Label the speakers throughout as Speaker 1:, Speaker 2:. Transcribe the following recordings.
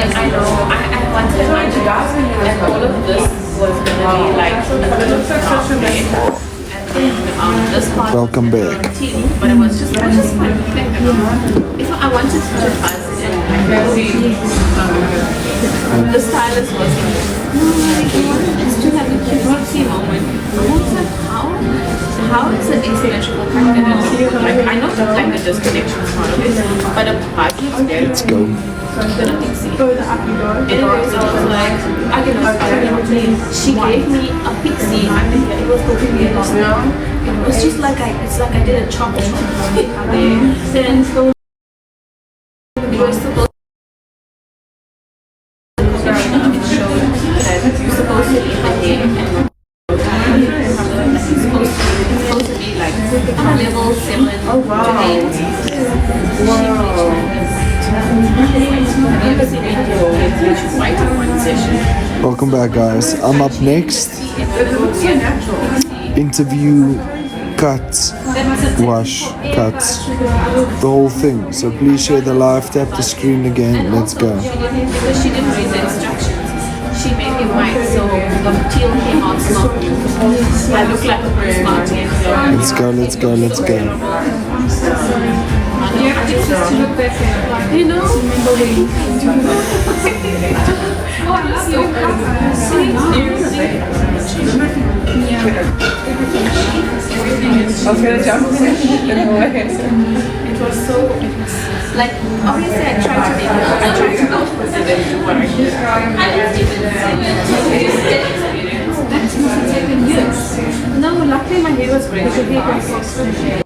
Speaker 1: I know. I wanted my job, and all of this was gonna be like a little bit. This part
Speaker 2: Welcome back.
Speaker 1: but it was just fun. If I wanted to pass it, the stylist was it's to have a cutesy moment. I was like, how is it asymmetrical pattern? Like I know that like the disconnection is part of it, but a part of it.
Speaker 2: Let's go.
Speaker 1: Anyways, I was like, I can know. She gave me a pixie. I think it was the weirdest thing. It was just like it's like I did a chop there. Then so we were supposed to show that you're supposed to eat the day and it's supposed to be like on a level 7 to 8. Wow.
Speaker 2: Welcome back, guys. I'm up next. Interview, cuts, wash, cuts, the whole thing. So please share the live, tap the screen again. Let's go.
Speaker 1: Because she didn't read the instructions. She made me white, so the teal came out smoky. I look like a smart teal.
Speaker 2: Let's go, let's go, let's go.
Speaker 1: You know?
Speaker 3: I was gonna jump away.
Speaker 1: It was so like obviously I tried to not put it into what I did. I didn't even No, luckily my hair was great.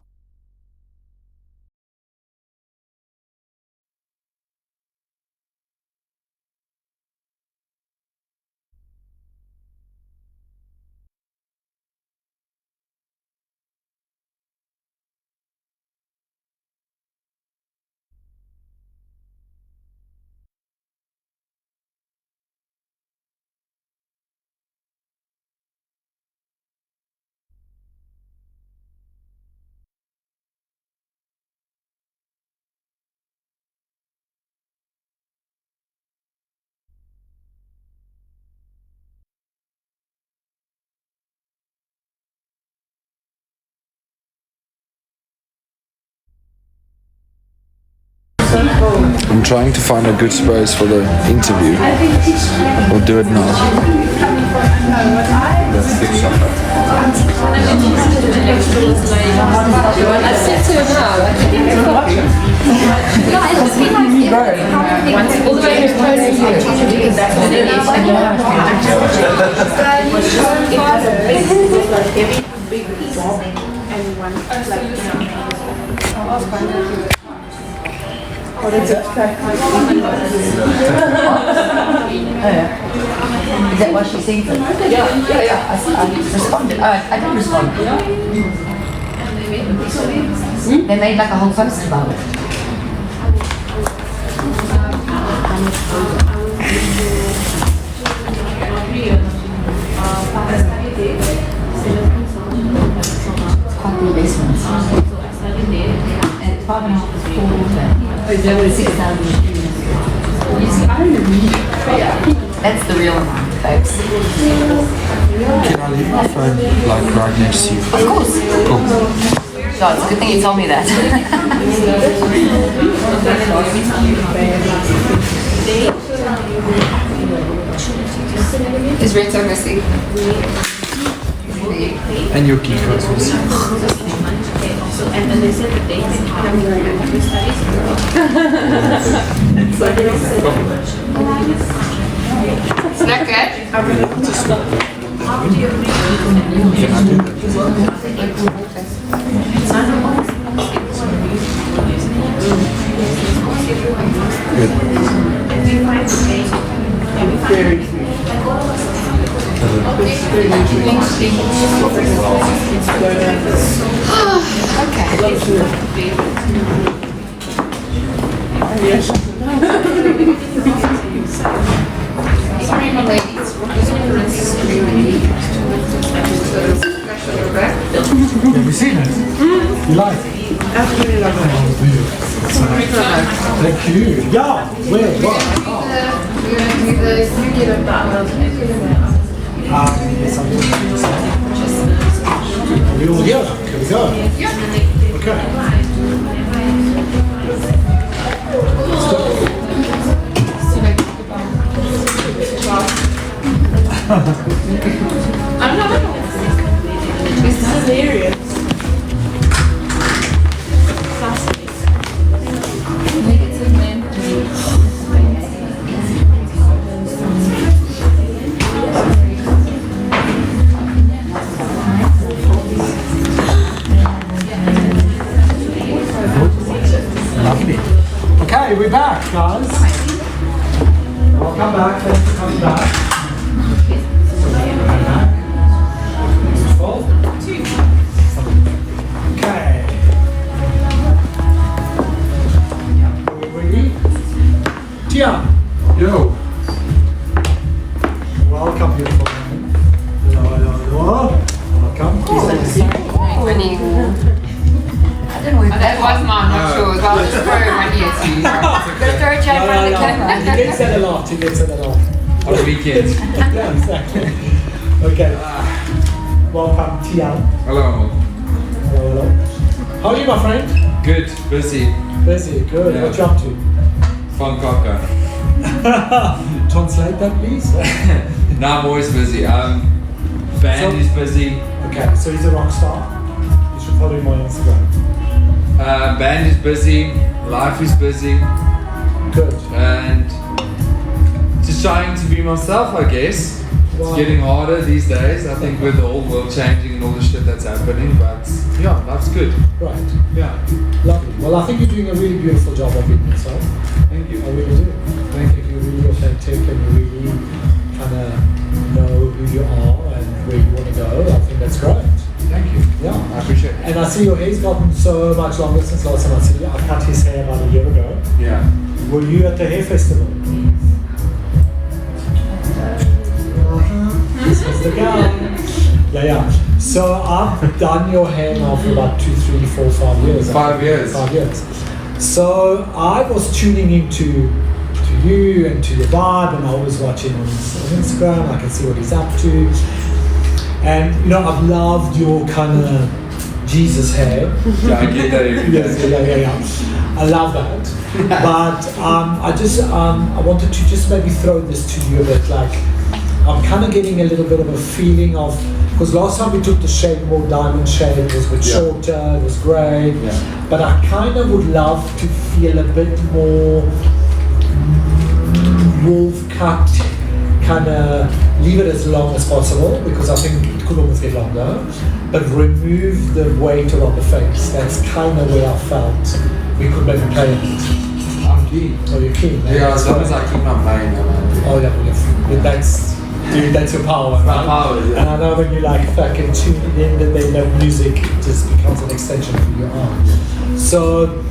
Speaker 2: I'm trying to find a good space for the interview. We'll do it now.
Speaker 3: I said to her now, I think it's no, I just feel like once all the way is because that's what it is. And you have Is that what she thinks? Yeah. I responded. I didn't respond. They made like a whole post about it. It's quite the basement. And 5.5 is full water. 6,000. That's the real amount, folks.
Speaker 2: Can I leave my phone like right next to you?
Speaker 3: Of course.
Speaker 2: Cool.
Speaker 3: God, it's a good thing you told me that. Is Reto missing?
Speaker 2: And your key cards missing.
Speaker 1: And then they said that they can have two studies.
Speaker 3: Is that good?
Speaker 2: Can I do that?
Speaker 4: Have you seen it? You like it?
Speaker 3: Absolutely love it.
Speaker 4: Thank you. Yeah, where? What? Yes, I'm doing it. Are we all here? Can we go? Yeah. Okay.
Speaker 1: I don't know. This is hilarious.
Speaker 4: Lovely. Okay, we're back, guys. Welcome back. Thanks for coming back. Okay. Are we ready? Tiaan.
Speaker 2: Yo.
Speaker 4: Welcome, beautiful man. Hello. Welcome. Please have a seat.
Speaker 3: That was mine, not sure. I'll just throw one here too. Gonna throw a jab around the camera.
Speaker 4: He gets that a lot. He gets that a lot.
Speaker 2: On the weekends.
Speaker 4: Yeah, exactly. Okay. Welcome, Tiaan.
Speaker 2: Hello.
Speaker 4: Hello. How are you, my friend?
Speaker 2: Good. Busy.
Speaker 4: Busy. Good.
Speaker 2: Yeah.
Speaker 4: What you up to?
Speaker 2: Fun cocker.
Speaker 4: Translate that, please.
Speaker 2: Now I'm always busy. Band is busy.
Speaker 4: Okay, so he's a rock star. You should follow him on Instagram.
Speaker 2: Band is busy. Life is busy.
Speaker 4: Good.
Speaker 2: And just trying to be myself, I guess.
Speaker 4: Wow.
Speaker 2: It's getting harder these days, I think, with the whole world changing and all the shit that's happening, but yeah, life's good.
Speaker 4: Right. Yeah. Lovely. Well, I think you're doing a really beautiful job of being yourself.
Speaker 2: Thank you.
Speaker 4: I really do. Thank you. You're really authentic and you really kind of know who you are and where you want to go. I think that's great.
Speaker 2: Thank you.
Speaker 4: Yeah.
Speaker 2: I appreciate it.
Speaker 4: And I see your hair's gotten so much longer since last time I see you. I cut his hair about a year ago.
Speaker 2: Yeah.
Speaker 4: Were you at the hair festival? This was the guy. Yeah. So I've done your hair now for about 2, 3, 4, 5 years.
Speaker 2: 5 years.
Speaker 4: 5 years. So I was tuning into you and to your vibe, and I was watching on Instagram. I can see what he's up to. And you know, I've loved your kind of Jesus hair.
Speaker 2: Yeah, I get that every day.
Speaker 4: Yeah. I love that. But I wanted to just maybe throw this to you a bit. Like, I'm kind of getting a little bit of a feeling of, because last time we took the shade, more diamond shade, it was a bit shorter, it was grey.
Speaker 2: Yeah.
Speaker 4: But I kind of would love to feel a bit more wolf cut, kind of leave it as long as possible, because I think it could almost get longer, but remove the weight around the face. That's kind of where I felt we could maybe play it.
Speaker 2: I'm keen.
Speaker 4: Oh, you're keen?
Speaker 2: Yeah, as long as I keep my mind on it.
Speaker 4: Oh, yeah. That's your power.
Speaker 2: My
Speaker 4: Right?
Speaker 2: power, yeah.
Speaker 4: And I know when you like fucking tune in and then the music just becomes an extension of who you are. So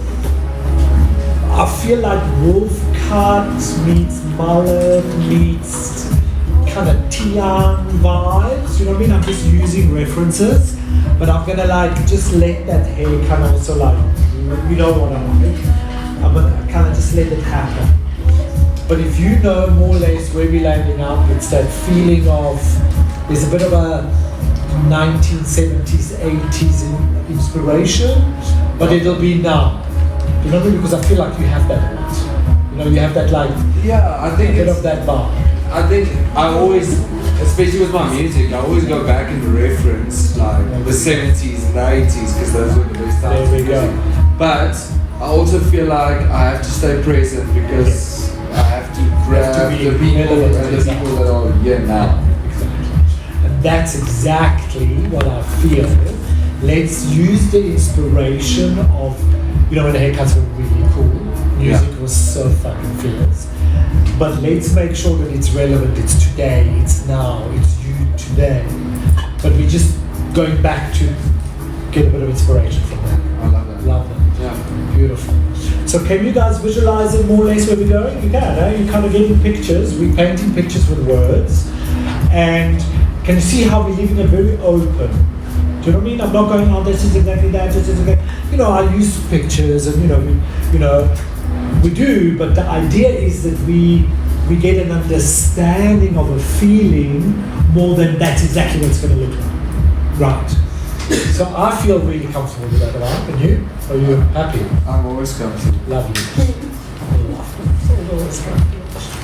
Speaker 4: I feel like wolf cut meets mullet meets kind of Tiaan vibes. You know what I mean? I'm just using references, but I'm gonna like just let that hair kind of also like, you know what I'm like. I'm gonna kind of just let it happen. But if you know more or less where we're landing up, it's that feeling of, there's a bit of a 1970s, 80s inspiration, but it'll be now. You know what I mean? Because I feel like you have that a lot. You know, you have that like,
Speaker 2: Yeah, I think
Speaker 4: a bit
Speaker 2: it's,
Speaker 4: of that bar.
Speaker 2: I think I always, especially with my music, I always go back and reference like the 70s and the 80s, because those were the best times.
Speaker 4: There we go.
Speaker 2: But I also feel like I have to stay present, because I have to grab
Speaker 4: be
Speaker 2: the people
Speaker 4: relevant,
Speaker 2: and the
Speaker 4: exactly.
Speaker 2: people that are here now.
Speaker 4: And that's exactly what I feel. Let's use the inspiration of, you know, when the haircuts were really cool, music was so fucking fierce. But let's make sure that it's relevant, it's today, it's now, it's you today. But we're just going back to get a bit of inspiration from that.
Speaker 2: I love that.
Speaker 4: Love that.
Speaker 2: Yeah.
Speaker 4: Beautiful. So can you guys visualize it more or less where we're going? You can, eh? You're kind of getting pictures. We're painting pictures with words. And can you see how we're leaving it very open? Do you know what I mean? I'm not going, oh, this is exactly that, this is exactly... You know, I use pictures and, we do, but the idea is that we we get an understanding of a feeling more than that's exactly what it's going to look like. Right. So I feel really comfortable with that, right? And you? Are you happy?
Speaker 2: I'm always comfortable.
Speaker 4: Lovely.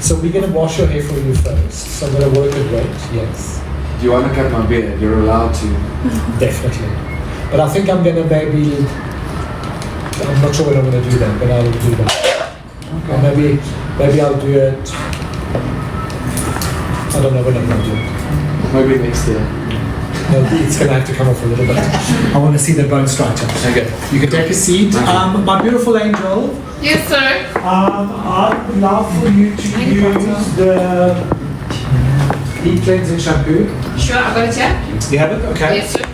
Speaker 4: So we're going to wash your hair for you first. So I'm going to work it weight, yes.
Speaker 2: Do you want to cut my beard? You're allowed to.
Speaker 4: Definitely. But I think I'm going to maybe, I'm not sure when I'm going to do that, but I'll do that. Okay. Or maybe I'll do it, I don't know when I'm going to do it.
Speaker 2: Maybe next year.
Speaker 4: No, it's going to have to come off a little bit. I want to see the bone structure.
Speaker 2: Okay.
Speaker 4: You can take a seat. My beautiful angel.
Speaker 3: Yes, sir.
Speaker 4: I would love for you to use the deep cleansing shampoo.
Speaker 3: Sure, I've got it here.
Speaker 4: You have it? Okay.
Speaker 3: Yes, sir.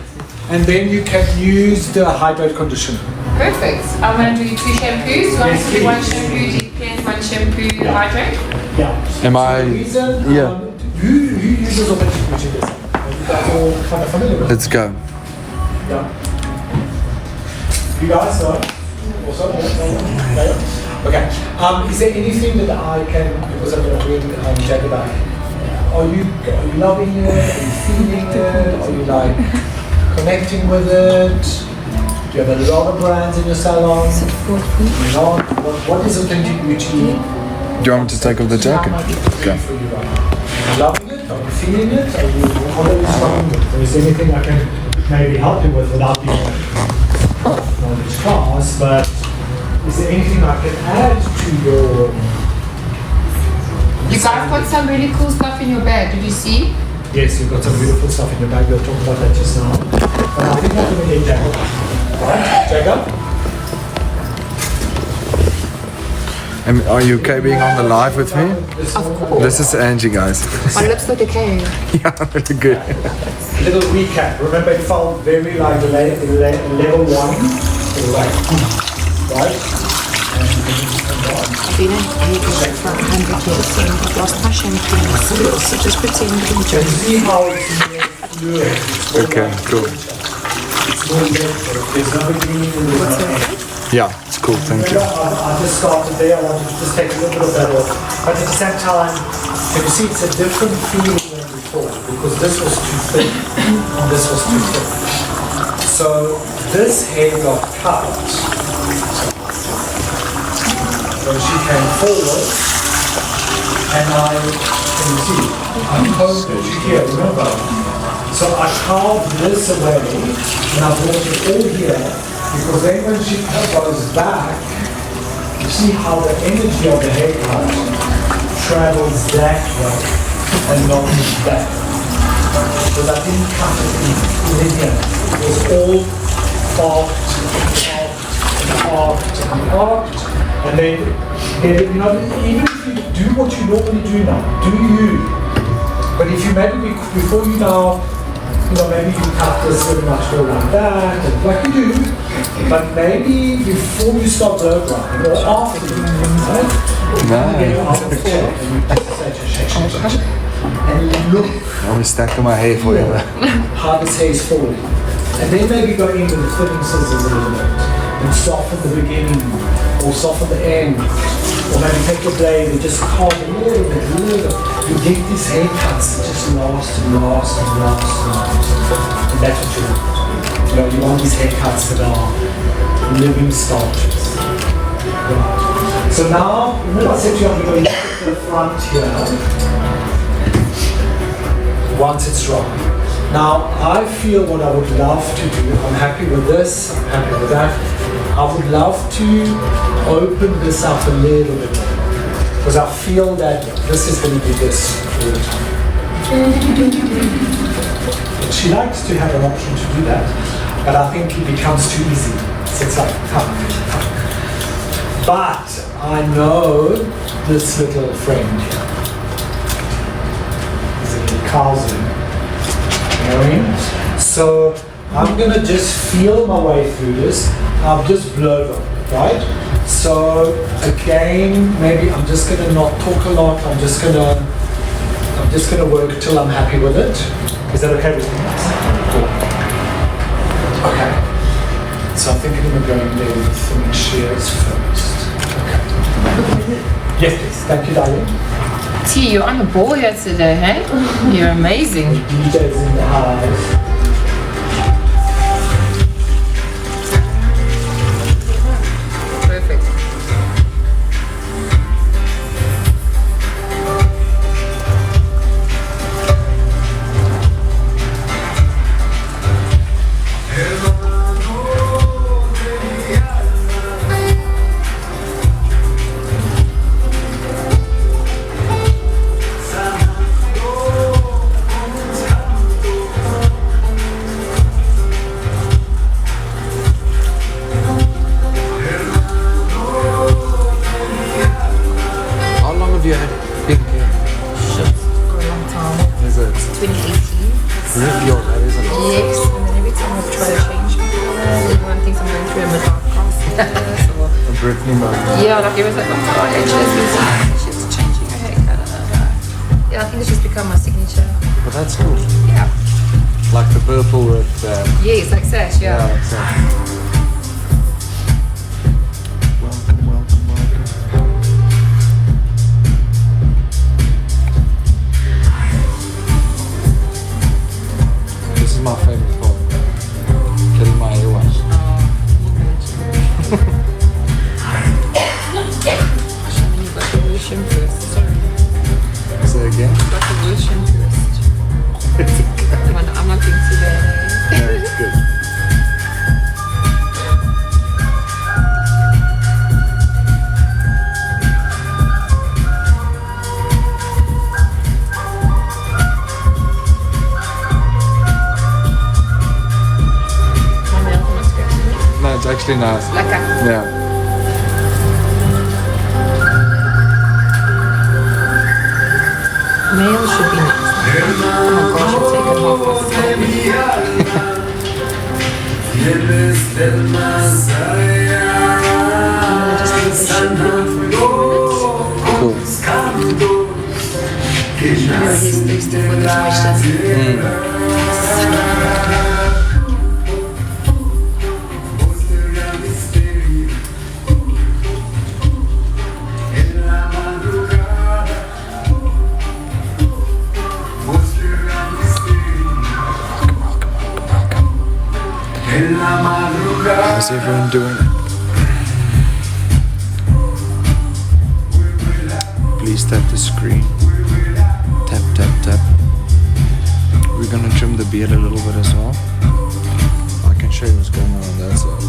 Speaker 4: And then you can use the hydrate conditioner.
Speaker 3: Perfect. I'm going to do 2 shampoos.
Speaker 4: Yes, please.
Speaker 3: One shampoo deep cleanse, one shampoo hydrate.
Speaker 4: Yeah.
Speaker 2: Am I?
Speaker 4: The reason,
Speaker 2: Yeah.
Speaker 4: Who uses automatic routine this? That's all kind of familiar with.
Speaker 2: Let's go.
Speaker 4: Yeah. You guys know? Also? Okay. Is there anything that I can, because I'm doing Jagabai, are you loving it? Are you feeling it? Are you like connecting with it? Do you have a lot of brands in your salon? Not? What is authentic beauty?
Speaker 2: Do you want me to take off the jacket? Okay.
Speaker 4: For you right now? Are you loving it? Are you feeling it? Are you struggling with it? Is there anything I can maybe help you with without being knowledge class? But is there anything I can add to your?
Speaker 3: You guys got some really cool stuff in your bag. Did you see?
Speaker 4: Yes, you've got some beautiful stuff in your bag. We'll talk about that just now. But I think I'm going to get Jacob. Right, Jacob?
Speaker 2: Are you okay being on the live with me?
Speaker 3: Of course.
Speaker 2: This is Angie, guys.
Speaker 3: My lips look okay.
Speaker 2: Yeah, really good.
Speaker 4: Little recap. Remember, it felt very like level 1. So like, right?
Speaker 5: I've been a hairdresser for 100 years and I've lost my shampoo and skills, so just pretend you
Speaker 4: Can
Speaker 5: enjoy
Speaker 4: you see how it's more fluid? It's more
Speaker 2: Okay,
Speaker 4: like
Speaker 2: cool.
Speaker 4: It's more natural. There's no beginning and there's no end.
Speaker 2: Yeah, it's cool. Thank you.
Speaker 4: Remember, I just started there. I wanted to just take a little bit of that off. But at the same time, can you see it's a different feeling than before? Because this was too thick and this was too thick. So this hair got cut when she came forward, and I can you see I combed it here. Remember? So I carved this away and I brought it all here. Because then when she goes back, you see how the energy of the haircut travels that way and not that. Because I didn't cut it linear. It was all arced. And then, you know, even if you do what you normally do now, do you? But if you maybe before you now, you know, maybe you cut this very much go like that, and like you do, but maybe before you start blow drying or after you, right? And look
Speaker 2: I'm stacking my hair for you.
Speaker 4: how this hair is falling. And then maybe go in with the thinning scissors a little bit and soften the beginning or soften the end. Or maybe take your blade and just carve a little bit. You get these haircuts that just last. And that's what you want. You know, you want these haircuts that are living sculptures. Right. So now, remember I said to you, I'm going to look at the front here. Once it's dry. Now, I feel what I would love to do, I'm happy with this, I'm happy with that. I would love to open this up a little bit more. Because I feel that this is going to be this all the time. She likes to have an option to do that, but I think it becomes too easy. So it's like, But I know this little friend here. He's a little cousin. You know what I mean? So I'm gonna just feel my way through this. I'll just blur them, right? So again, maybe I'm just gonna not talk a lot. I'm just gonna work till I'm happy with it. Is that okay with you? Cool. Okay. So I think I'm gonna go in there with the thinning shears first. Okay. Yes, please. Thank you, darling.
Speaker 3: T, you're on the ball here today, hey? You're amazing.
Speaker 4: DJs in the house.
Speaker 3: Perfect.
Speaker 2: How long have you had pink hair?
Speaker 3: Shit, for a long time.
Speaker 2: Is it?
Speaker 3: 2018.
Speaker 2: Really? Yo, that is a lot.
Speaker 3: Yes, and then every time I try to change my color, everyone thinks I'm going through a midlife crisis. Or,
Speaker 2: A Britney moment.
Speaker 3: yeah, like everyone's like, oh god, she's changing her hair color. Yeah, I think it's just become my signature.
Speaker 2: But that's cool.
Speaker 3: Yeah.
Speaker 2: Like the purple with
Speaker 3: Yes, like sash, yeah.
Speaker 2: yeah, exactly. Welcome, welcome, welcome. This is my favorite part. Getting my hair washed.
Speaker 3: I mean, you've got the worst shampoo first. Sorry.
Speaker 2: Say again?
Speaker 3: You've got the worst shampoo first. I'm not being too bad.
Speaker 2: No, it's good.
Speaker 3: My nails are not scratching.
Speaker 2: No, it's actually nice.
Speaker 3: Lekker.
Speaker 2: Yeah.
Speaker 3: Nails should be nice. Oh my gosh, I've taken half off.
Speaker 2: Cool.
Speaker 3: You're just thirsty for this moisture.
Speaker 2: How's everyone doing? Please tap the screen. Tap, tap, tap. We're gonna trim the beard a little bit as well. I can show you what's going on that side.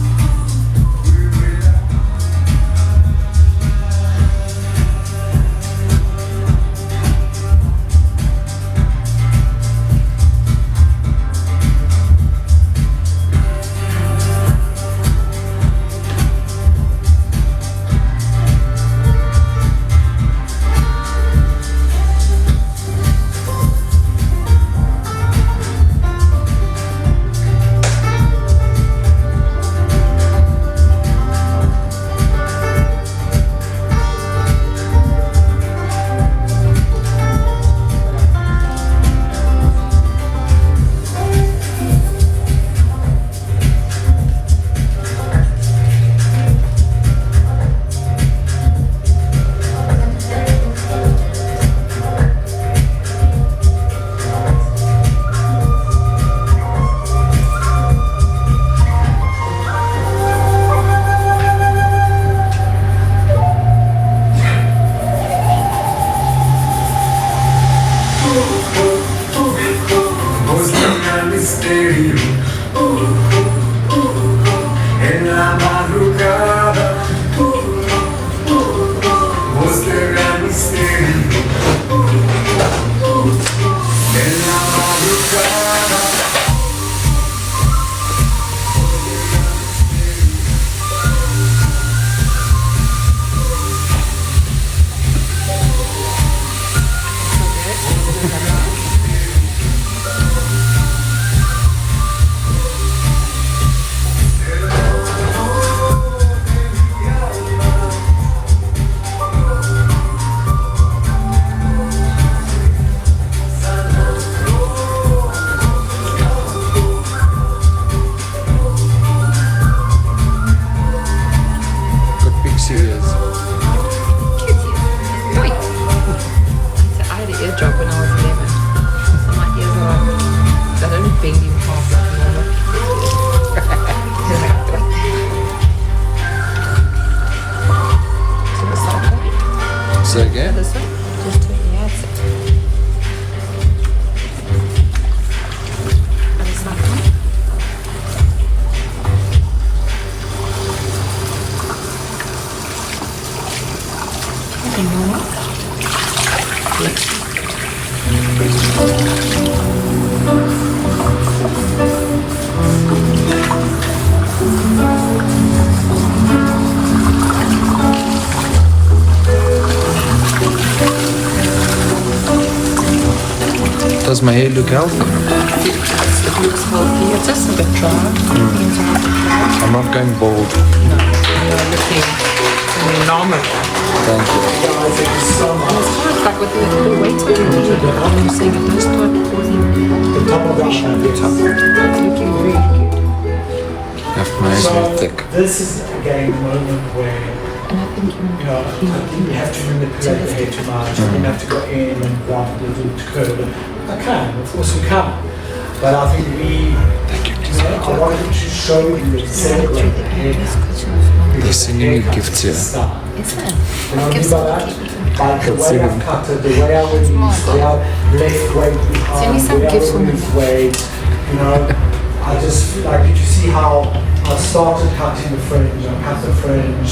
Speaker 2: Does my hair look healthy?
Speaker 5: It looks healthy. It's just a bit dry.
Speaker 2: I'm not going bald.
Speaker 5: No, you're looking normal.
Speaker 2: Thank you.
Speaker 4: Guys, thank you so much.
Speaker 5: It's hard, like with the weight of your hair, I'm saying it does start causing
Speaker 4: The top of the
Speaker 5: pressure.
Speaker 4: yes.
Speaker 5: It's looking really good.
Speaker 2: My hair's very
Speaker 4: So
Speaker 2: thick.
Speaker 4: this is again a moment where
Speaker 5: And I think
Speaker 4: you know, I think we have to manipulate the hair too much. I don't have to go in and grab a little curl. I can, of course we can. But I think we, I wanted to show you and celebrate the hair.
Speaker 2: They're sending me gifts here.
Speaker 5: is that?
Speaker 4: You know what I mean by that? Like the way I've cut it, the way I release, the way I left weight
Speaker 5: Send me
Speaker 4: behind,
Speaker 5: some
Speaker 4: the way I
Speaker 5: gifts from
Speaker 4: remove weight. You know, I just feel like, did you see how I started cutting the fringe, I cut the fringe,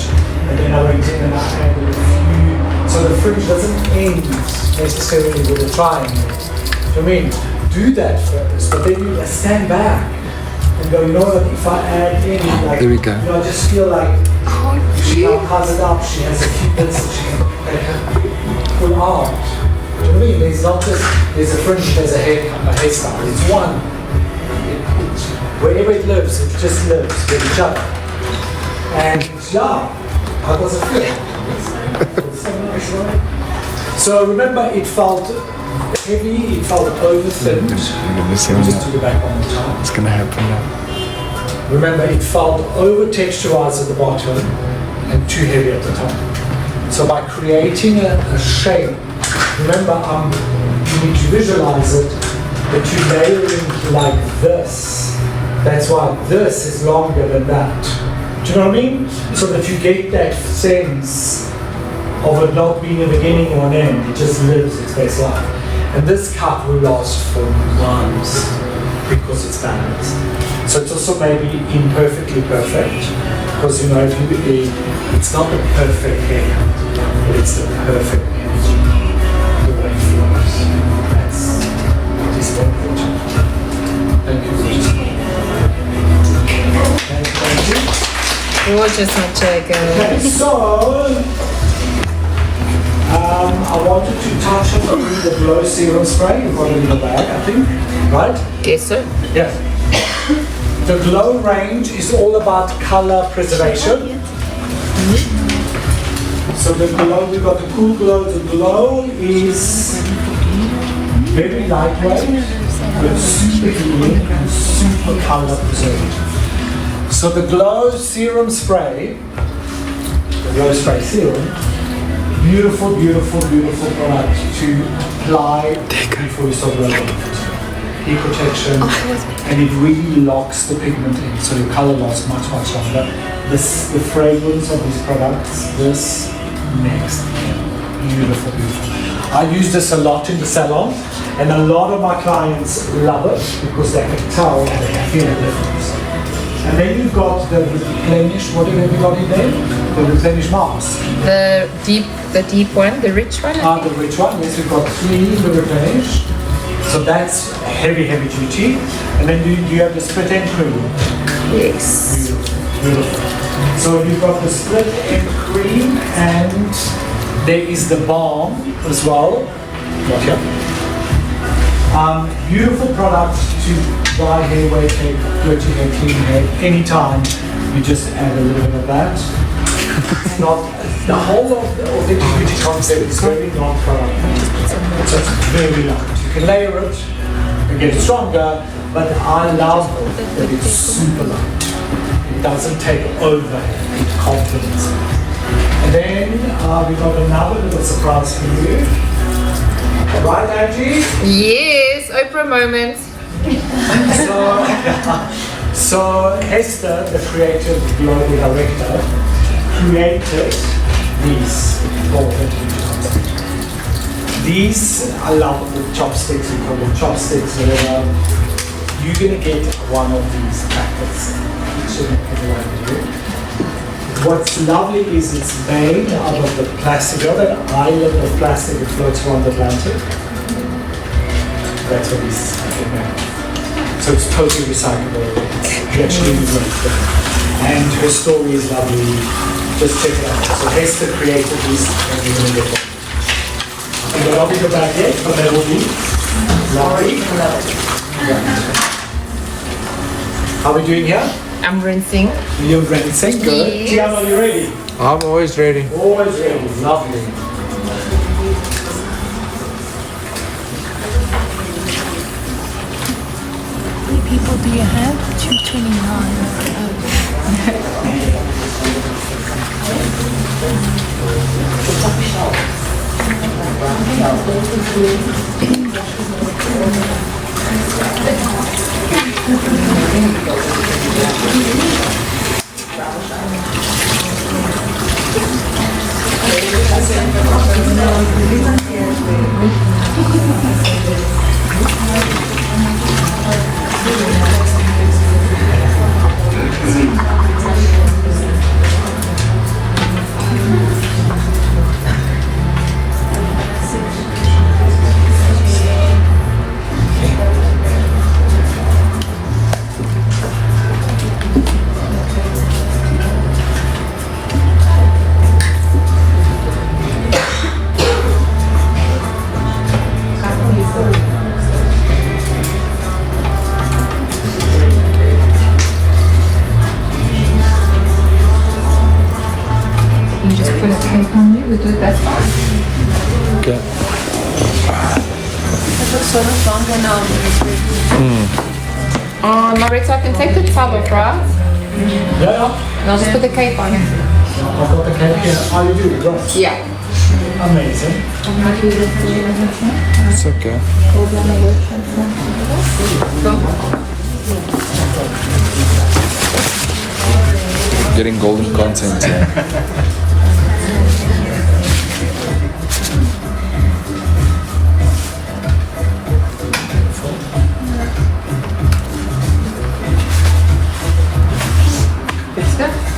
Speaker 4: and then I went in and I added a few. So the fringe doesn't end necessarily with a triangle. I mean, do that first, but then you stand back and go, you know what, if I add in, like,
Speaker 2: There we go.
Speaker 4: you know, I just feel like she now has it up, she has a few bits that she can pull out. Do you know what I mean? There's not just, there's a fringe, there's a hairstyle, it's one. Wherever it lives, it just lives with each other. And yeah, how does it feel? So remember, it felt heavy, it felt over thin. Just do the back one more time.
Speaker 2: It's gonna happen now.
Speaker 4: Remember, it felt over texturized at the bottom and too heavy at the top. So by creating a shape, remember, you need to visualize it, that you're layering like this. That's why this is longer than that. Do you know what I mean? So that you get that sense of it not being a beginning or an end. It just lives its best life. And this cut will last for months because it's balanced. So it's also maybe imperfectly perfect. Because you know, if you it's not the perfect haircut, but it's the perfect energy. The way it flows. That's what is very important. Thank you. Thank you.
Speaker 5: Gorgeous, Jacob.
Speaker 4: Okay, so I wanted to touch on the glow serum spray. You've got it in the bag, I think, right?
Speaker 5: Yes, sir.
Speaker 4: Yeah. The glow range is all about color preservation. So the glow, we've got the cool glow. The glow is very lightweight, but super healing and super color preservative. So the glow serum spray, the glow spray serum, beautiful, beautiful, beautiful product to apply before you start working. Heat protection, and it really locks the pigment in, so your color lasts much, much longer. The fragrance of these products, this next, beautiful, beautiful. I use this a lot in the salon, and a lot of my clients love it because they can tell and they can feel the difference. And then you've got the replenish, what have you got in there? The replenish mask.
Speaker 5: The deep one, the rich one.
Speaker 4: The rich one, yes, we've got 3 in the replenish. So that's heavy, heavy duty. And then you have the split end cream.
Speaker 5: Yes.
Speaker 4: Beautiful, beautiful. So you've got the split end cream, and there is the balm as well. Got here. Beautiful product to dry hair, wet hair, dirty hair, clean hair, anytime. You just add a little bit of that. It's not, the whole of the beauty concept is very non-product. So it's very light. You can layer it and get it stronger, but I love that it's super light. It doesn't take over, it complements it. And then we've got another little surprise for you. Right, Angie?
Speaker 5: Yes, Oprah moment.
Speaker 4: So Esther, the creative global director, created these These, I love the chopsticks, we call them chopsticks, whatever. You're gonna get one of these packets, each and every one of you. What's lovely is it's made out of the plastic, you know, that island of plastic that floats around the Atlantic. That's what this is made. So it's totally recyclable. You actually use it. And her story is lovely. Just check it out. So Hester created this and you're going to get it. And they're not in the bag yet, but they will be. Lovely. How are we doing here?
Speaker 3: I'm rinsing.
Speaker 4: You're rinsing, good.
Speaker 3: Yes.
Speaker 4: Tiaan, are you ready?
Speaker 2: I'm always ready.
Speaker 4: Always ready. Lovely.
Speaker 5: How many people do you have? 229.
Speaker 3: You just put a tape on it, we do it that fast.
Speaker 2: Okay.
Speaker 3: Reto, I can take the tab off, right?
Speaker 4: Yeah.
Speaker 3: And I'll just put the cape on.
Speaker 4: I've got the cake here. How you do? Right.
Speaker 3: Yeah.
Speaker 4: Amazing.
Speaker 2: It's okay. Getting golden content here.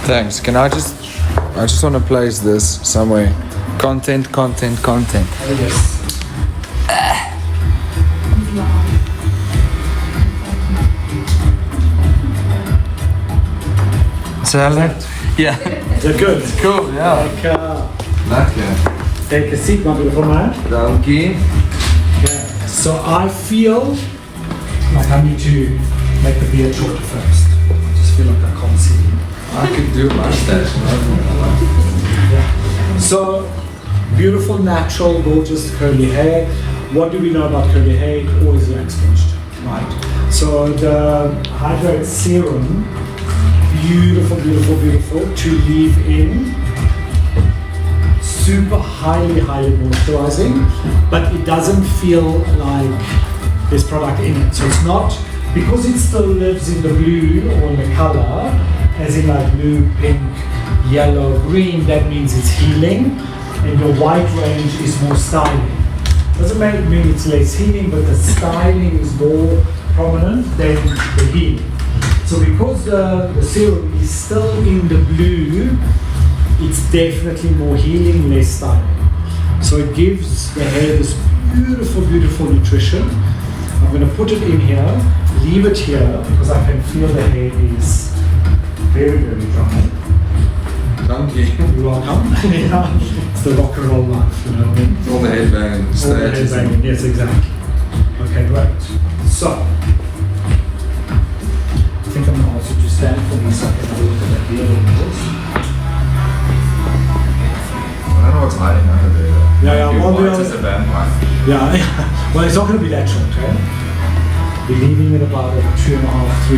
Speaker 2: Thanks. Can I just want to place this somewhere. Content.
Speaker 4: Yes.
Speaker 2: Salad? Yeah.
Speaker 4: They're good.
Speaker 2: Cool, ja. Lekker.
Speaker 4: Take a seat, my beautiful man.
Speaker 2: Dankie.
Speaker 4: Yeah. So I feel like I need to make the beard shorter first. I just feel like I can't see.
Speaker 2: I could do a mustache.
Speaker 4: So, beautiful, natural, gorgeous curly hair. What do we know about curly hair? It always lacks moisture, right? So the Hydrate Serum, beautiful to leave in. Super highly moisturizing, but it doesn't feel like there's product in it. So it's not, because it still lives in the blue or in the color, as in like blue, pink, yellow, green, that means it's healing, and your white range is more styling. Doesn't mean it's less healing, but the styling is more prominent than the healing. So because the serum is still in the blue, it's definitely more healing, less styling. So it gives the hair this beautiful nutrition. I'm going to put it in here, leave it here, because I can feel the hair is very dry.
Speaker 2: Thank you.
Speaker 4: You're welcome. Yeah. It's the rock and roll life, you know what I mean?
Speaker 2: All the headbanging
Speaker 4: All the
Speaker 2: stages.
Speaker 4: headbanging, yes, exactly. Okay, great. So, I think I'm going to ask you to stand for me so I can have a look at that beard of yours.
Speaker 2: I don't know what's hiding under there.
Speaker 4: Yeah,
Speaker 2: You're
Speaker 4: well,
Speaker 2: white
Speaker 4: we
Speaker 2: as a vampire.
Speaker 4: Yeah, well, it's not going to be that short, okay? We're leaving it about 2.5, 3.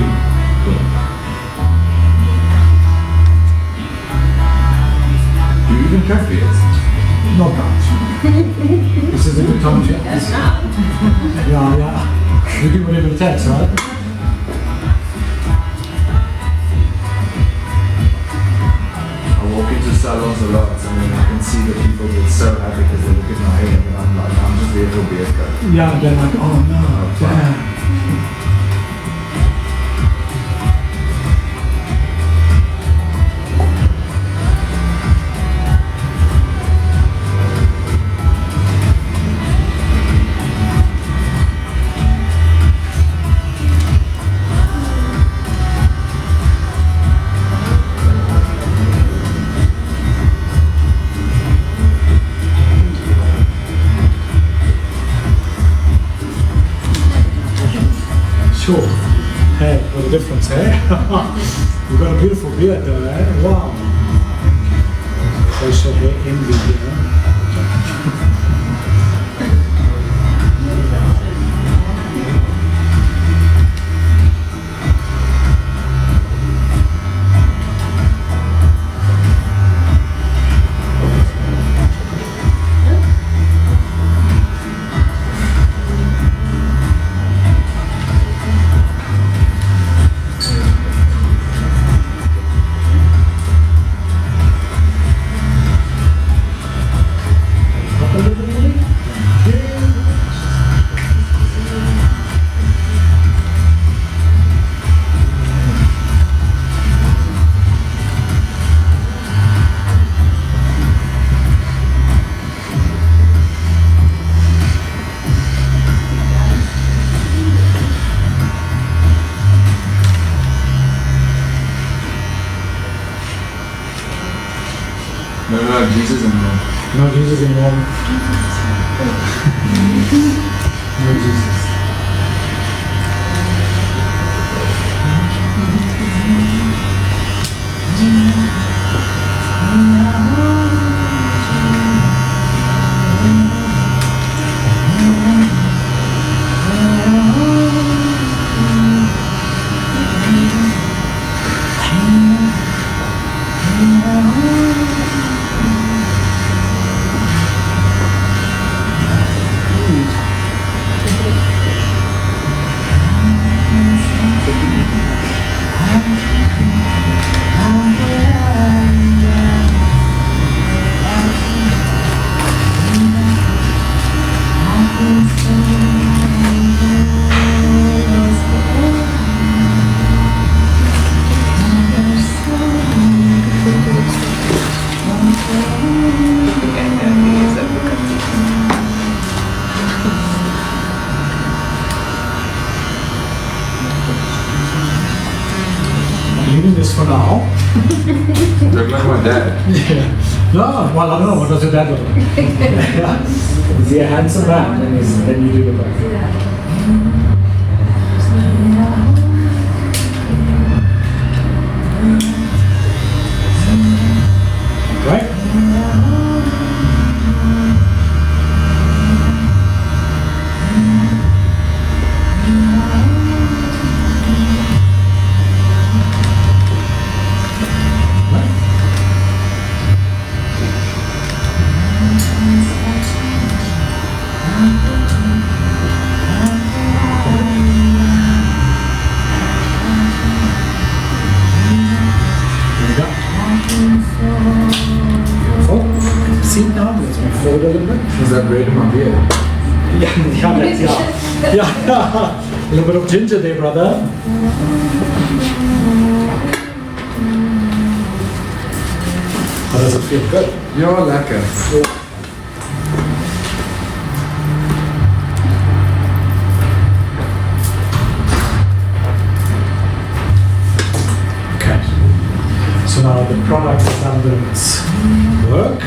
Speaker 2: Do you even cut beards?
Speaker 4: Not much. This is a good time to. Yeah. We do whatever it takes, right?
Speaker 2: I walk into salons a lot and then I can see the people get so happy because they look at my hair and I'm like, I'm just there for a beard cut.
Speaker 4: Yeah, they're like, oh no, damn. Sure. Hey, what a difference, eh? You've got a beautiful beard though, eh? Wow. Facial hair envy here.
Speaker 2: No, Jesus in Rome.
Speaker 4: No Jesus in Rome. No Jesus. Leaving this for now.
Speaker 2: Look like my dad.
Speaker 4: Yeah. No, well, I don't know. What does your dad look like? Is he a handsome man? Then you do the back. Right? See now, let's move forward a little bit.
Speaker 2: Is that red in my beard?
Speaker 4: Yeah. A little bit of ginger there, brother. How does it feel? Good.
Speaker 2: You're lekker.
Speaker 4: Okay. So now the product has done its work.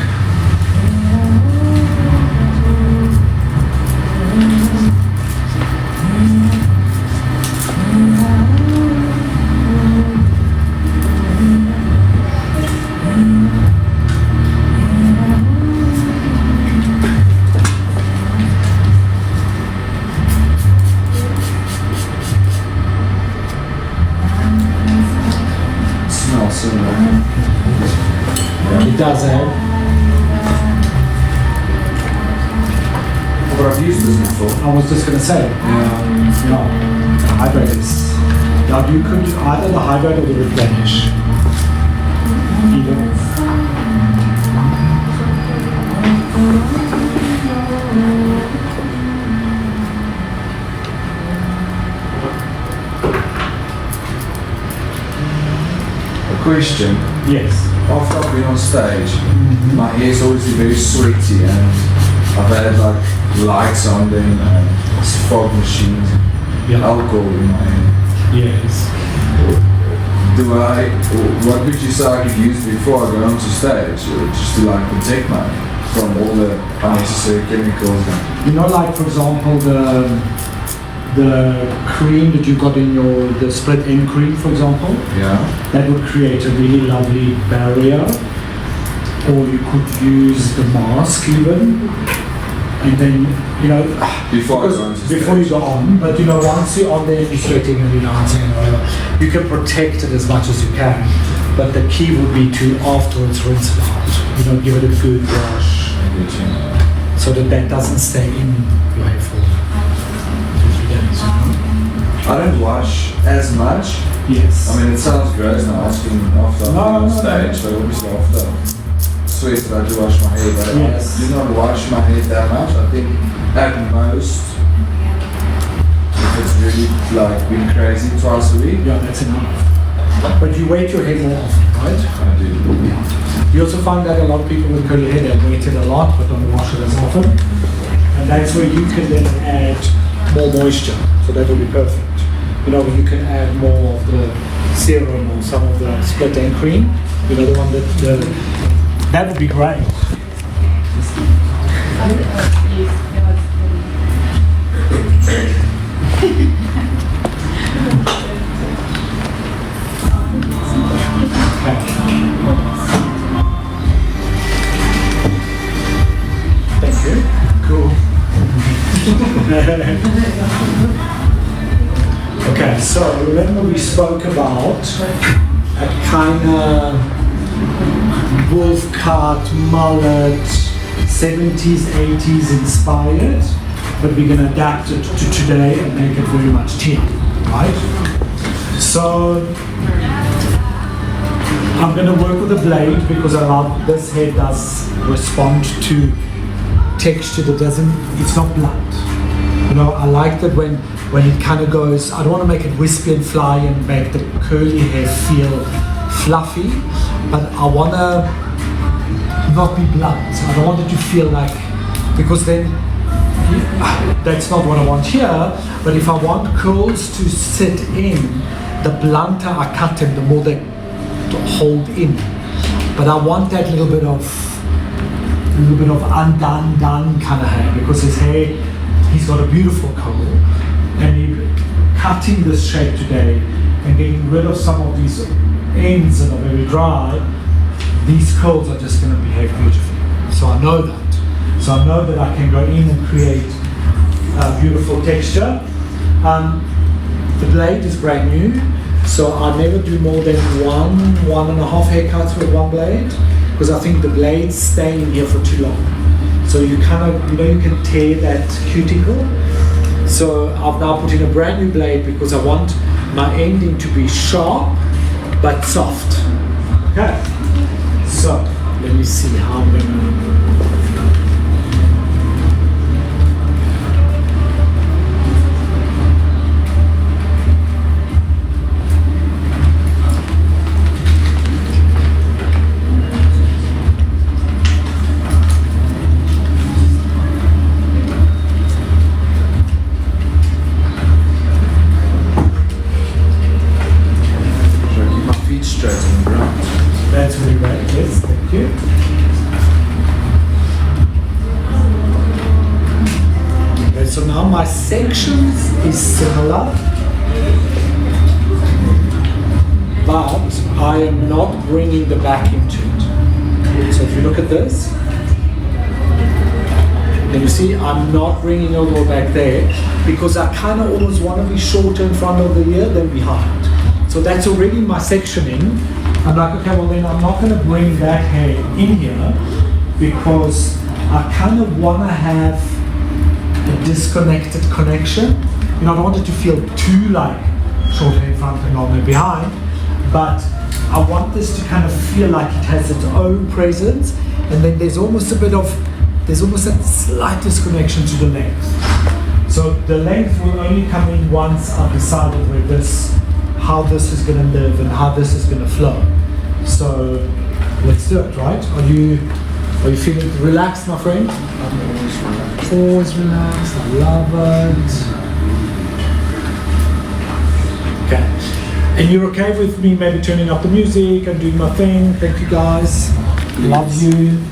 Speaker 2: Smells similar.
Speaker 4: It does, eh?
Speaker 2: But I've used this before.
Speaker 4: I was just going to say, the hydrate is. Now you could do either the hydrate or the replenish. Either.
Speaker 2: A question.
Speaker 4: Yes.
Speaker 2: After I've been on stage, my hair's obviously very sweaty and I've had like lights on them and fog machines, alcohol in my hair.
Speaker 4: Yes.
Speaker 2: What would you say I could use before I go onto stage, just to like protect my from all the unnecessary chemicals?
Speaker 4: You know, like for example, the cream that you got in the split end cream, for example.
Speaker 2: Yeah.
Speaker 4: That would create a really lovely barrier. Or you could use the mask even. And then, you know,
Speaker 2: Before
Speaker 4: you go on, but you know, once you're on there, you're sweating and you're dancing and whatever, you can protect it as much as you can. But the key would be to afterwards rinse it out. You know, give it a good wash so that doesn't stay in your hair for 2-3 days. You know?
Speaker 2: I don't wash as much.
Speaker 4: Yes.
Speaker 2: I mean, it sounds gross now asking after on stage, but obviously after sweat that I do wash my hair, but
Speaker 4: Yes.
Speaker 2: I do not wash my hair that much. I think at most, if it's really like been crazy, twice a week.
Speaker 4: Yeah, that's enough. But you wet your hair more often, right?
Speaker 2: I do.
Speaker 4: You also find that a lot of people with curly hair, they wet it a lot, but don't wash it as often. And that's where you can then add more moisture. So that will be perfect. You know, you can add more of the serum or some of the split end cream. You know, the one that would be great. Thank you. Cool. Okay, so remember we spoke about a kind of wolf cut, mullet, 70s, 80s inspired, but we're going to adapt it to today and make it very much Tiaan, right? So I'm going to work with a blade because I love this hair does respond to texture that it's not blunt. You know, I like that when it kind of goes, I don't want to make it wispy and fly and make the curly hair feel fluffy, but I want to not be blunt. I don't want it to feel like, because then that's not what I want here, but if I want curls to sit in, the blunter I cut them, the more they hold in. But I want that little bit of undone kind of hair, because his hair, he's got a beautiful curl, and cutting this shape today and getting rid of some of these ends that are very dry, these curls are just going to behave beautifully. So I know that. So I know that I can go in and create a beautiful texture. The blade is brand new, so I never do more than 1.5 haircuts with one blade, because I think the blades stay in here for too long. So you kind of, you know, you can tear that cuticle. So I've now put in a brand new blade because I want my ending to be sharp but soft. Okay. So let me see how I'm gonna. That's really great, yes, thank you. Okay, so now my sections is similar, but I am not bringing the back into it. So if you look at this, then you see I'm not bringing all the way back there, because I kind of almost want to be shorter in front of the ear than behind. So that's already my sectioning. I'm like, okay, well then I'm not going to bring that hair in here, because I kind of want to have a disconnected connection. You know, I don't want it to feel too like short hair in front and long hair behind, but I want this to kind of feel like it has its own presence, and then there's almost a slight disconnection to the length. So the length will only come in once I've decided how this is going to live and how this is going to flow. So let's do it, right? Are you feeling relaxed, my friend? Always relaxed. I love it. Okay. And you're okay with me maybe turning up the music and doing my thing? Thank you guys. Love you.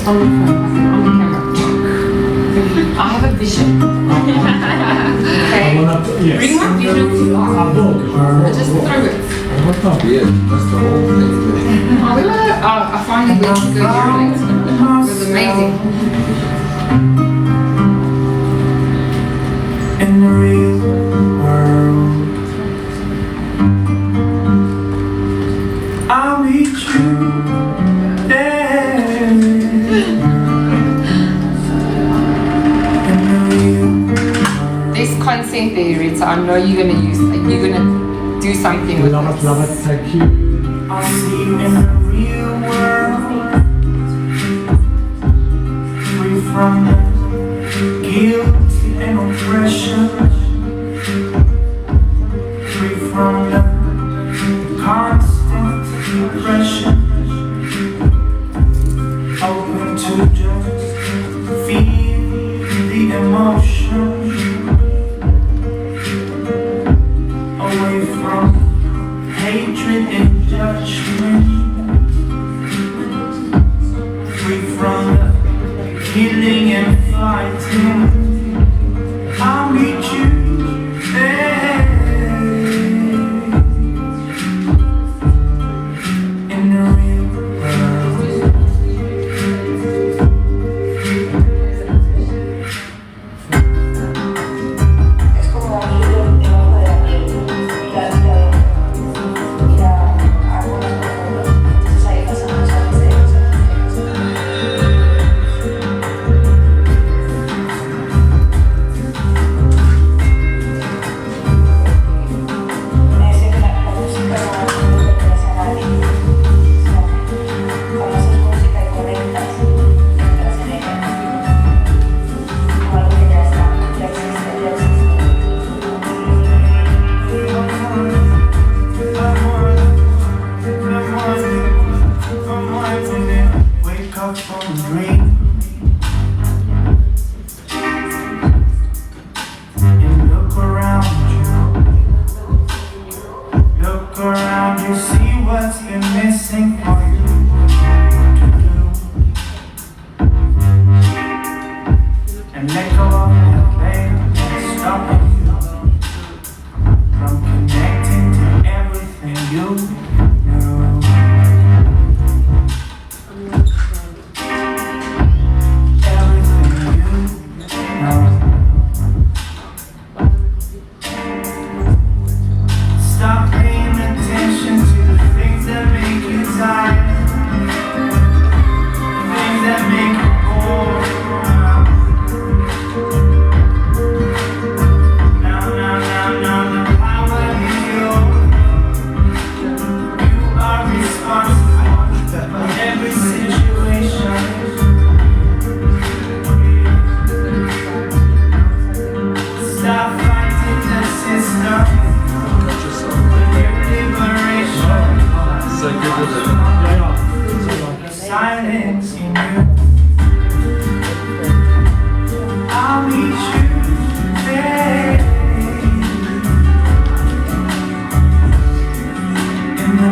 Speaker 3: On the phone, on the camera. I have a vision. Okay.
Speaker 4: Yes.
Speaker 3: Bring my vision to life. Just throw it.
Speaker 2: Yeah, that's the whole thing.
Speaker 3: I finally went to go urinate. It was amazing.
Speaker 6: In the real world, I'll meet you there. In the real world.
Speaker 3: This consent theory, so I know you're gonna do something with
Speaker 4: Love
Speaker 3: this.
Speaker 4: it, thank you.
Speaker 6: I'll see you in the real world. Free from the guilt and oppression. Free from the constant depression. Open to just feel the emotion. Away from hatred and judgment. Free from the killing and fighting. I'll meet you there. In the real world.
Speaker 7: Es como un hilo debajo de la piel, ir a aguas profundas. Entonces ahí pasamos a este. Ese que la música no pertenece a nadie. Como haces música y conectas, entras en ella. Como algo que ya está, ya existe, ya existe.
Speaker 6: Wake up from a dream and look around you. Look around you, see what's been missing for you to do. And let go of the pain that's stopping you from connecting to everything you know. Everything you know. Stop paying attention to the things that make you tired, the things that make you bored. Now, the power is yours. You are responsible for every situation. Stop fighting the system with your liberation.
Speaker 2: So good with it.
Speaker 6: The silence in you. I'll meet you there. In the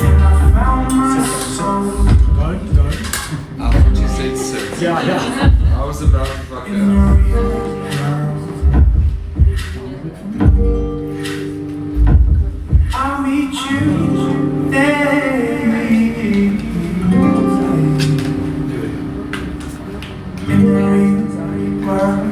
Speaker 6: and I found my soul.
Speaker 4: Go.
Speaker 2: After you said six.
Speaker 4: Yeah.
Speaker 2: I was about to fuck it
Speaker 6: In the
Speaker 2: up.
Speaker 6: real world. I'll meet you there. In the real world.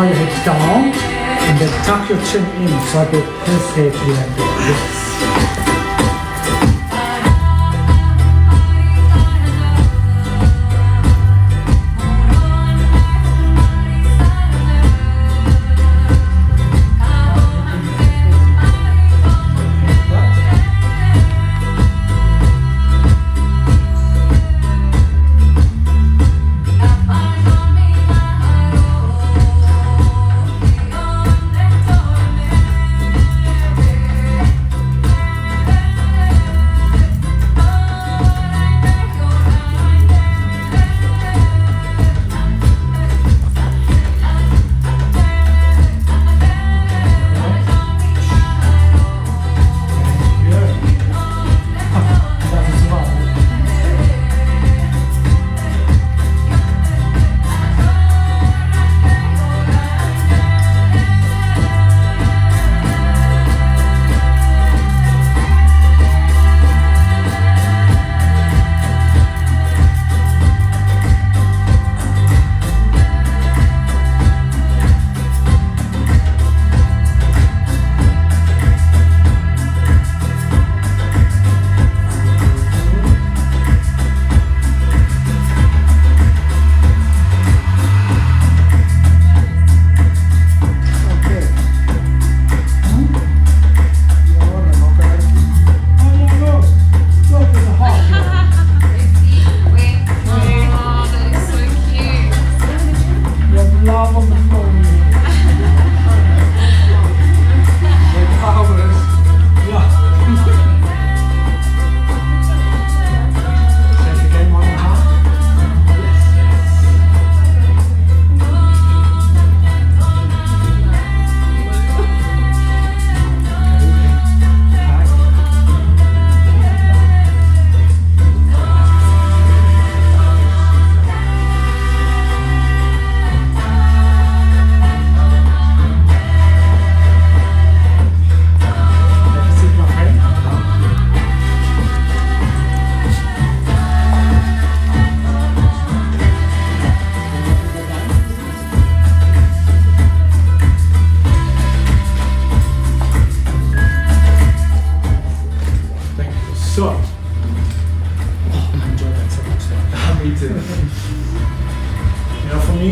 Speaker 4: throw your head down and then tuck your chin in so I get his head to the angle. Yes.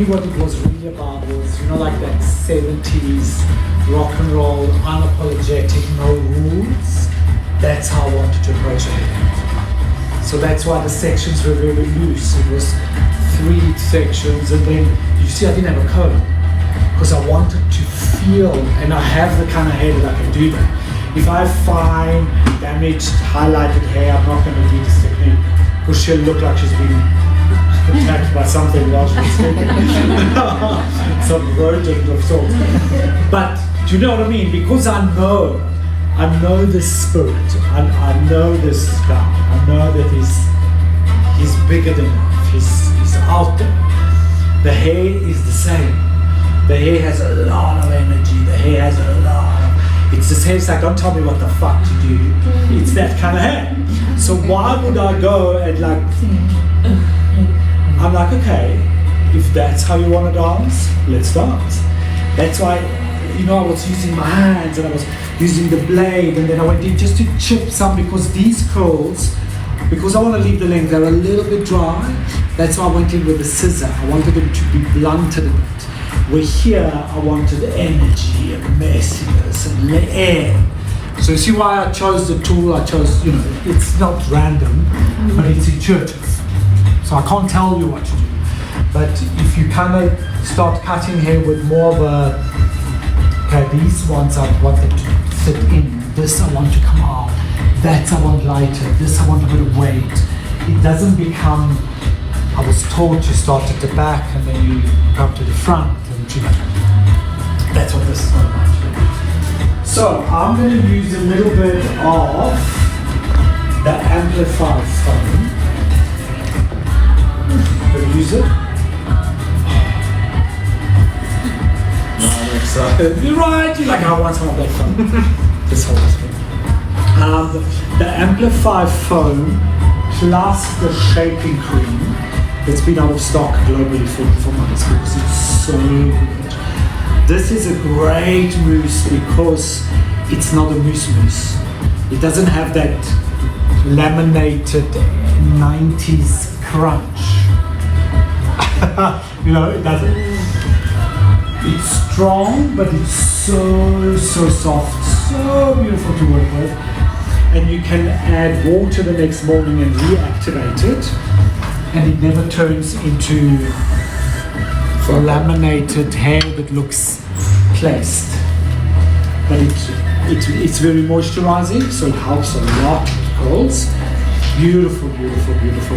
Speaker 4: What it was really about was, like that 70s rock and roll, unapologetic, no rules. That's how I wanted to approach it. So that's why the sections were very loose. It was 3 sections, and then you see I didn't have a code because I wanted to feel, and I have the kind of hair that I can do that. If I find damaged, highlighted hair, I'm not going to do this technique because she'll look like she's been attacked by something while she was sleeping. Some rodent of sorts. But do you know what I mean? Because I know this spirit. I know this guy. I know that he's bigger than life. He's out there. The hair is the same. The hair has a lot of energy. The hair has a lot of... It's this hair, it's like, don't tell me what the fuck to do. It's that kind of hair. So why would I go and like... I'm like, okay, if that's how you want to dance, let's dance. That's why, I was using my hands and I was using the blade, and then I went in just to chip some because these curls, because I want to leave the length, they're a little bit dry. That's why I went in with the scissor. I wanted them to be blunted a bit. Where here, I wanted energy and messiness and air. So you see why I chose the tool I chose, it's not random, but it's intuitive. So I can't tell you what to do. But if you kind of start cutting hair with more of a, okay, these ones I want them to sit in, this I want to come out, that I want lighter, this I want a bit of weight. It doesn't become, I was taught to start at the back and then you come to the front, and that's what this is all about. So I'm going to use a little bit of the amplified foam. Use it.
Speaker 2: No, I'm excited.
Speaker 4: You're right. You're like, I want some of that foam. This whole thing. The amplified foam plus the shaping cream that's been out of stock globally for months because it's so good. this is a great mousse because it's not a mousse. It doesn't have that laminated 90s crunch. You know, it doesn't. It's strong, but it's so soft, so beautiful to work with. And you can add water the next morning and reactivate it, and it never turns into laminated hair that looks placed. But it's very moisturizing, so it helps a lot with colds. Beautiful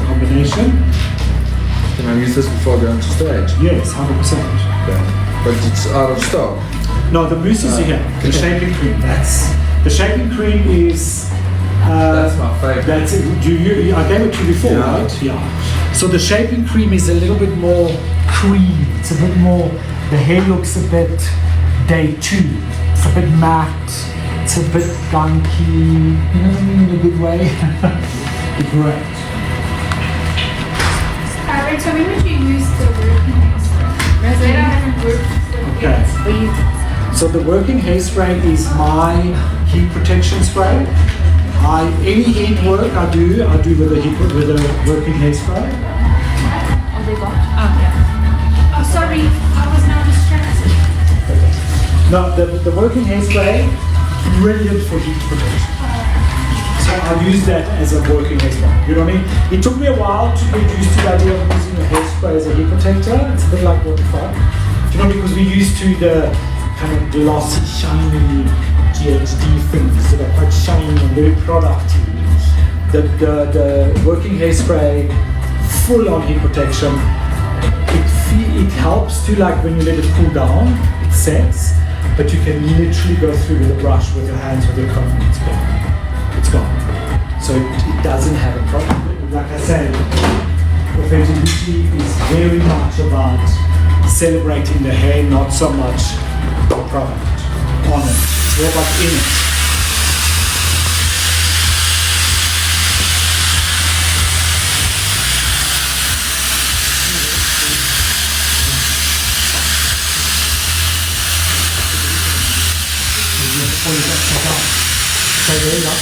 Speaker 4: combination.
Speaker 2: Can I use this before going to stage?
Speaker 4: Yes, 100%.
Speaker 2: Okay. But it's out of stock.
Speaker 4: No, the mousse is here. The shaving cream. The shaving cream is.
Speaker 2: That's my favorite.
Speaker 4: That's it. I gave it to you before, right? Yeah. So the shaving cream is a little bit more creamy. It's a bit more. The hair looks a bit day 2. It's a bit matte. It's a bit gunky. You know what I mean, in a good way. Great.
Speaker 3: Reto, when would you use the working hairspray? Rosetta hasn't worked.
Speaker 4: Okay. So the working hairspray is my heat protection spray. Any heat work I do with a working hairspray.
Speaker 1: Oh, they got. Oh, yeah.
Speaker 3: Oh, sorry, I was now distracted.
Speaker 4: No, the working hairspray, brilliant for heat protection. So I use that as a working hairspray. You know what I mean? It took me a while to get used to the idea of using a hairspray as a heat protector. It's a bit like waterfall. You know, because we're used to the kind of glossy, shiny GHD things that are quite shiny and very producty. The working hairspray, full on heat protection. It helps to, like, when you let it cool down, it sets, but you can literally go through with a brush, with your hands, with your comb, and it's gone. It's gone. So it doesn't have a problem. Like I said, authenticity is very much about celebrating the hair, not so much the product on it. It's all about in it. So there you go.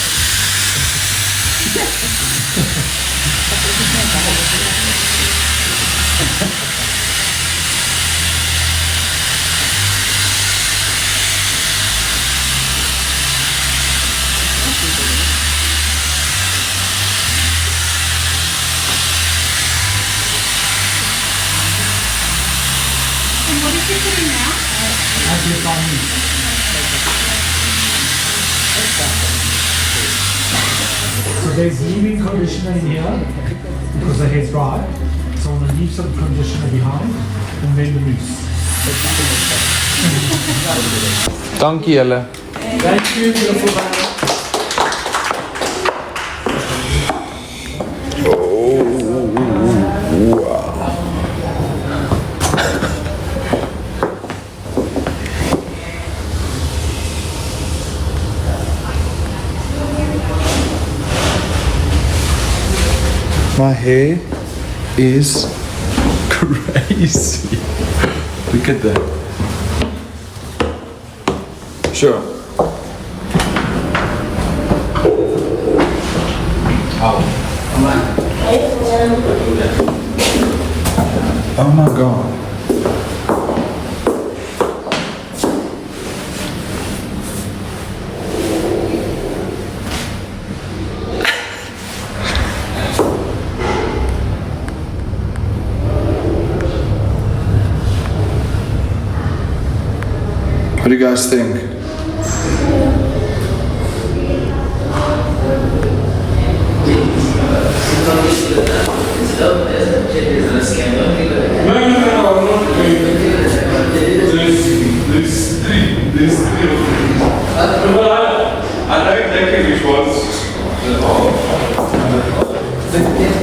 Speaker 3: And what is it doing now?
Speaker 4: As you find me. So there's leave-in conditioner in here because the hair's dry. So I'm going to leave some conditioner behind and then the mousse.
Speaker 2: Dankie julle.
Speaker 4: Thank you, beautiful man.
Speaker 2: My hair is crazy. Look at that. Sure. Oh my God. What do you guys think?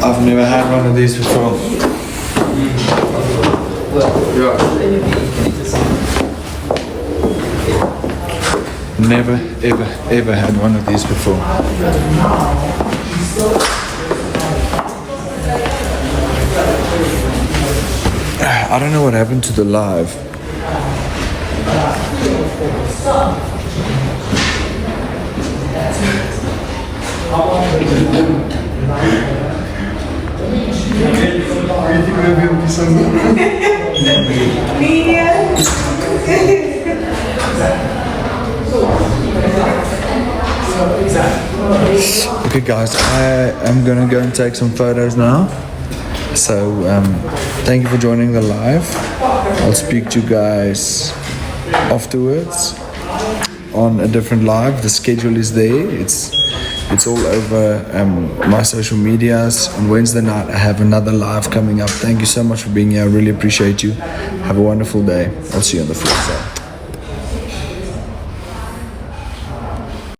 Speaker 2: I've never had one of these before. Yeah. Never, ever had one of these before. I don't know what happened to the live. Okay guys, I am gonna go and take some photos now. So thank you for joining the live. I'll speak to you guys afterwards on a different live. The schedule is there. It's all over my social medias. On Wednesday night I have another live coming up. Thank you so much for being here. I really appreciate you. Have a wonderful day. I'll see you on the flip side.